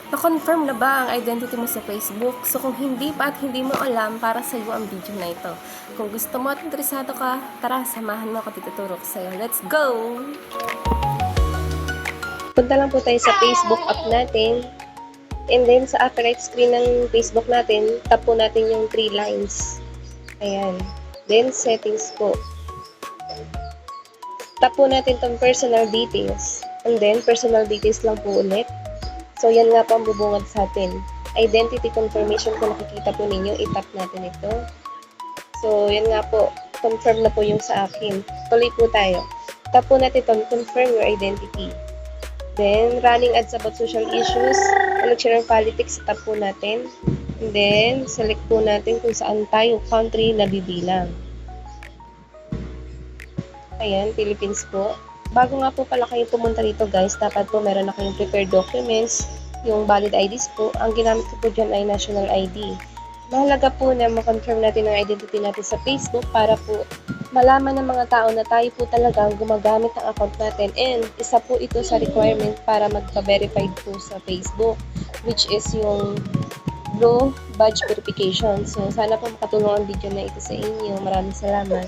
Na-confirm na ba ang identity mo sa Facebook? So kung hindi pa at hindi mo alam, para sa iyo ang video na ito. Kung gusto mo at interesado ka, tara, samahan mo ako tututuro ko sa iyo. Let's go! Punta lang po tayo sa Facebook app natin. And then sa upper right screen ng Facebook natin, tap po natin yung 3 lines. Ayan. Then settings po. Tap po natin itong personal details. And then personal details lang po ulit. So, yan nga po ang bubungad sa atin. Identity confirmation, kung nakikita po ninyo, itap natin ito. So, yan nga po. Confirm na po yung sa akin. Tuloy po tayo. Tap po natin ito, confirm your identity. Then, running ads about social issues, election and politics, tap po natin. And then, select po natin kung saan tayo country na bibilang. Ayan, Philippines po. Bago nga po pala kayo pumunta dito guys, dapat po meron na kayong prepared documents, yung valid IDs po. Ang ginamit ko po dyan ay national ID. Mahalaga po na makonfirm natin ang identity natin sa Facebook para po malaman ng mga tao na tayo po talagang gumagamit ng account natin. And isa po ito sa requirement para magpa-verified po sa Facebook, which is yung Blue Badge Verification. So sana po makatulong ang video na ito sa inyo. Maraming salamat.